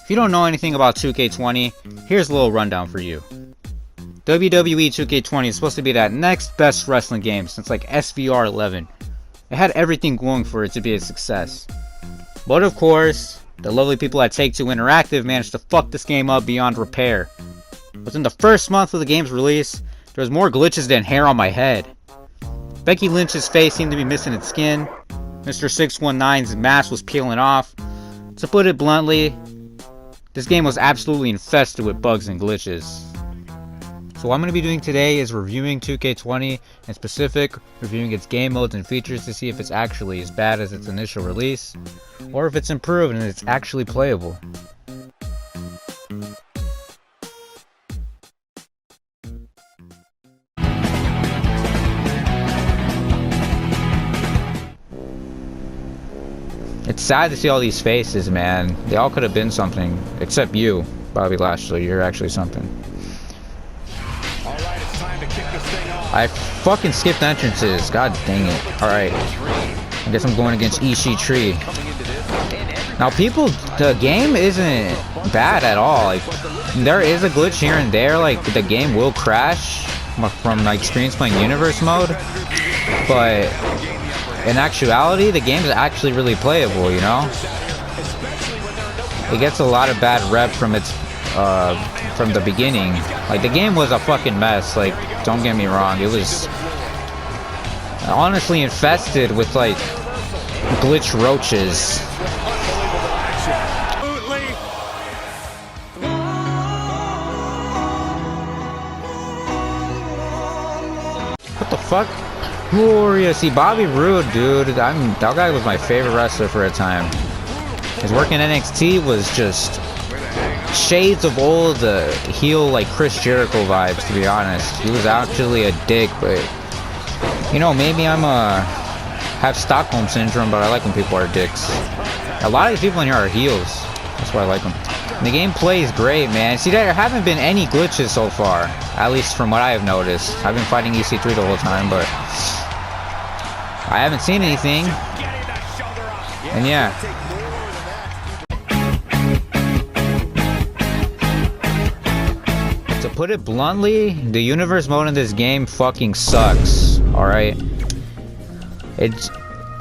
If you don't know anything about 2K20, here's a little rundown for you. WWE 2K20 is supposed to be that next best wrestling game since like SVR 11. It had everything going for it to be a success. But of course, the lovely people at Take-Two Interactive managed to fuck this game up beyond repair. Within the first month of the game's release, there was more glitches than hair on my head. Becky Lynch's face seemed to be missing its skin. Mr. 619's mask was peeling off. To put it bluntly, this game was absolutely infested with bugs and glitches. So what I'm going to be doing today is reviewing 2K20, in specific, reviewing its game modes and features to see if it's actually as bad as its initial release, or if it's improved and it's actually playable. It's sad to see all these faces, man. They all could have been something, except you, Bobby Lashley. You're actually something. I fucking skipped entrances. God dang it. Alright. I guess I'm going against Ishii. Now, the game isn't bad at all. Like, there is a glitch here and there. Like, the game will crash from my experience playing Universe mode. But in actuality, the game is actually really playable, you know? It gets a lot of bad rep from its from the beginning. Like, the game was a fucking mess. Like, don't get me wrong, it was honestly infested with like glitch roaches. What the fuck? Glorious. See, Bobby Roode, dude, that guy was my favorite wrestler for a time. His work in NXT was just shades of old heel like Chris Jericho vibes, to be honest. He was actually a dick, but you know, maybe have Stockholm syndrome, but I like when people are dicks. A lot of these people in here are heels. That's why I like them. And the gameplay is great, man. See, there haven't been any glitches so far, at least from what I have noticed. I've been fighting EC3 the whole time, but I haven't seen anything. And yeah. To put it bluntly, the universe mode in this game fucking sucks. Alright?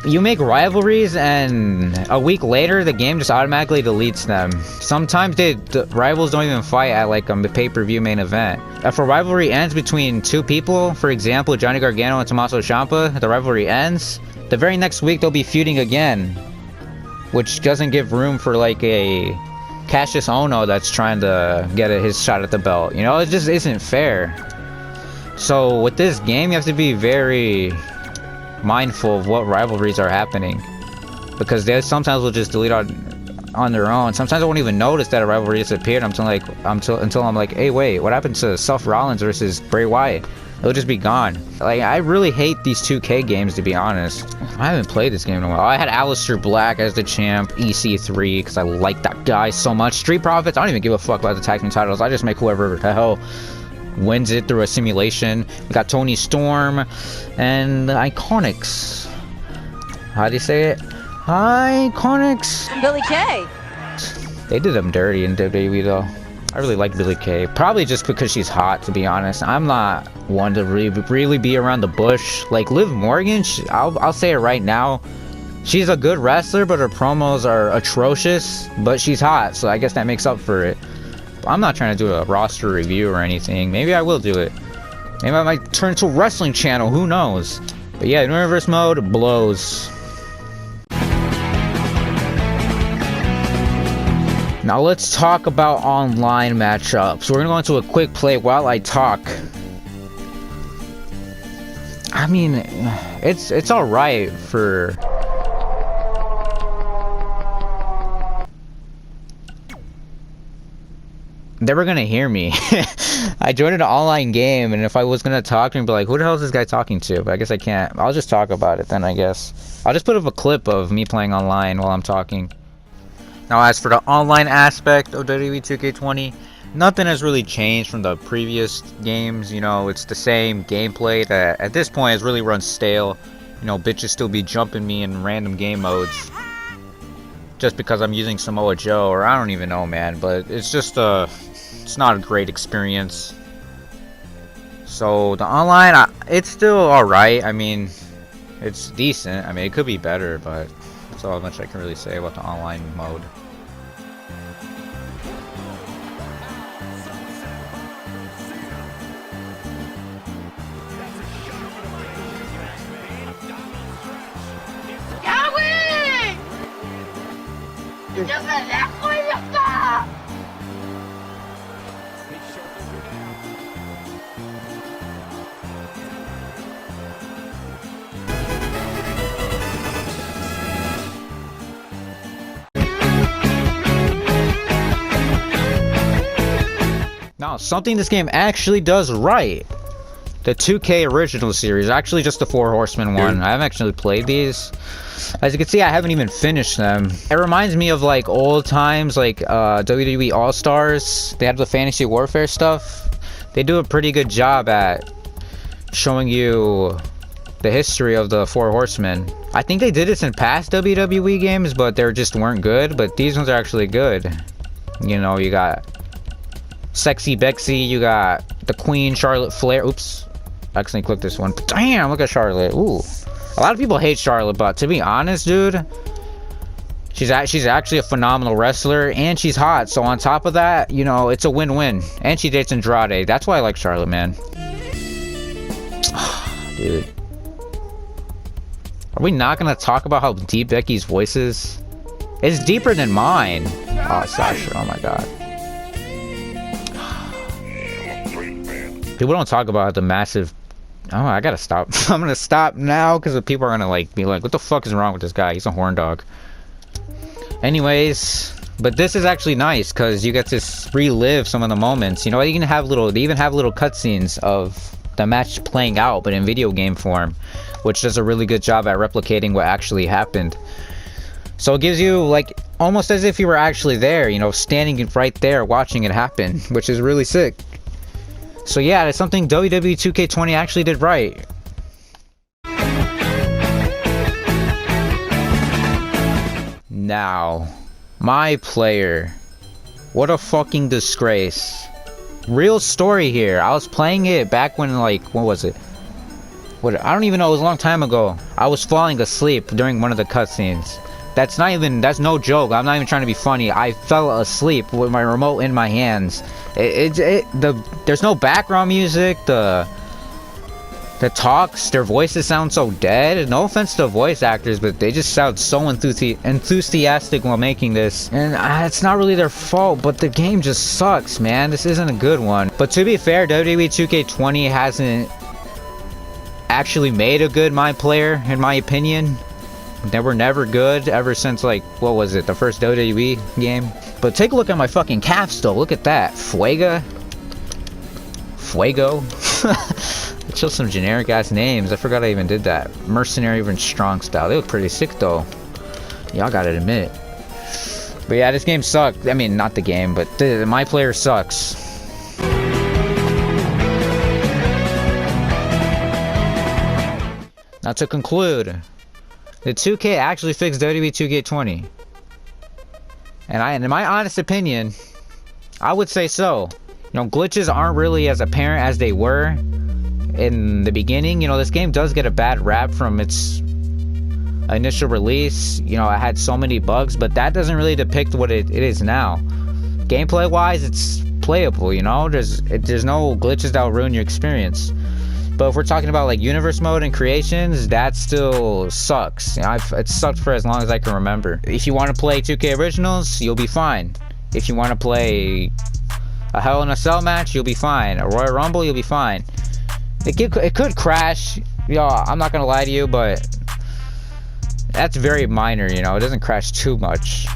You make rivalries and a week later the game just automatically deletes them. Sometimes the rivals don't even fight at like a pay-per-view main event. If a rivalry ends between two people, for example Johnny Gargano and Tommaso Ciampa, the rivalry ends, the very next week they'll be feuding again, which doesn't give room for like a Cassius Ohno that's trying to get his shot at the belt. You know, it just isn't fair. So with this game, you have to be very mindful of what rivalries are happening, because they sometimes will just delete on their own. Sometimes I won't even notice that a rivalry disappeared until I'm like, hey, wait, what happened to Seth Rollins versus Bray Wyatt? It'll just be gone. Like, I really hate these 2K games, to be honest. I haven't played this game in a while. I had Aleister Black as the champ, EC3, because I like that guy so much. Street Profits, I don't even give a fuck about the tag team titles. I just make whoever the hell wins it through a simulation. We got Tony Storm and the Iconics. How do you say it? Iconics. Billy Kay. They did them dirty in WWE though. I really like Billy Kay. Probably just because she's hot, to be honest. I'm not one to really be around the bush. Like Liv Morgan, I'll say it right now. She's a good wrestler, but her promos are atrocious. But she's hot, so I guess that makes up for it. I'm not trying to do a roster review or anything. Maybe I will do it. Maybe I might turn to a wrestling channel. Who knows? But yeah, universe mode blows. Now let's talk about online matchups. We're gonna go into a quick play while I talk. I mean, it's all right for. They were gonna hear me. I joined an online game, and if I was gonna talk to him, be like, who the hell is this guy talking to? But I guess I can't. I'll just talk about it then, I guess. I'll just put up a clip of me playing online while I'm talking. Now, as for the online aspect of WWE 2K20, nothing has really changed from the previous games. You know, it's the same gameplay that at this point has really run stale. You know, bitches still be jumping me in random game modes. just because I'm using Samoa Joe, or I don't even know, man. But it's just it's not a great experience. So the online, it's still alright. I mean, it's decent. I mean, it could be better, but that's all much I can really say about the online mode. Now, something this game actually does right. The 2K original series, actually just the Four Horsemen one. I haven't actually played these. As you can see, I haven't even finished them. It reminds me of like old times, like WWE All-Stars. They have the fantasy warfare stuff. They do a pretty good job at showing you the history of the Four Horsemen. I think they did this in past WWE games, but they just weren't good. But these ones are actually good. You know, you got Sexy Bexy, you got the Queen, Charlotte Flair. Oops, I accidentally clicked this one. Damn, look at Charlotte. Ooh, a lot of people hate Charlotte, but to be honest, dude, she's actually a phenomenal wrestler, and she's hot. So on top of that, you know, it's a win-win. And she dates Andrade. That's why I like Charlotte, man. Dude, are we not gonna talk about how deep Becky's voice is? It's deeper than mine. Oh, Sasha. Oh my god. People don't talk about the massive... Oh, I gotta stop. I'm gonna stop now because people are gonna like be like, what the fuck is wrong with this guy? He's a horn dog. Anyways, but this is actually nice because you get to relive some of the moments. You know, you can have they even have little cutscenes of the match playing out, but in video game form, which does a really good job at replicating what actually happened. So it gives you like almost as if you were actually there, you know, standing right there watching it happen, which is really sick. So yeah, that's something WWE 2K20 actually did right. Now, my player. What a fucking disgrace. Real story here. I was playing it back when, like, what was it? I don't even know, it was a long time ago. I was falling asleep during one of the cutscenes. That's no joke. I'm not even trying to be funny. I fell asleep with my remote in my hands. There's no background music. The talks, their voices sound so dead. No offense to voice actors, but they just sound so enthusiastic while making this. And it's not really their fault, but the game just sucks, man. This isn't a good one. But to be fair, WWE 2K20 hasn't actually made a good My Player, in my opinion. They were never good ever since, like, what was it, the first WWE game? But take a look at my fucking calves though. Look at that. Fuego. It's just some generic ass names. I forgot I even did that. Mercenary even strong style. They look pretty sick though. Y'all gotta admit. But yeah, this game sucked. I mean, not the game, but My Player sucks. Now to conclude, the 2K actually fixed WWE 2K20. And in my honest opinion, I would say so. You know, glitches aren't really as apparent as they were in the beginning. You know, this game does get a bad rap from its initial release. You know, it had so many bugs, but that doesn't really depict what it is now. Gameplay wise, it's playable, you know? There's no glitches that will ruin your experience. But if we're talking about like universe mode and creations, that still sucks. You know, it's sucked for as long as I can remember. If you want to play 2K Originals, you'll be fine. If you want to play a Hell in a Cell match, you'll be fine. A Royal Rumble, you'll be fine. It could crash. Y'all, I'm not gonna lie to you, but that's very minor. You know, it doesn't crash too much.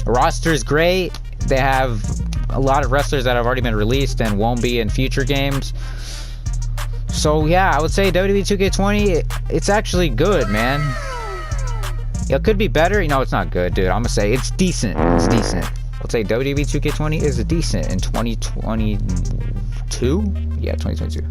The roster is great. They have a lot of wrestlers that have already been released and won't be in future games. So yeah, I would say WWE 2K20, it's actually good, man. It could be better. You know, it's not good, dude. I'm gonna say it's decent. It's decent. I'll say WWE 2K20 is decent in 2022. Yeah, 2022.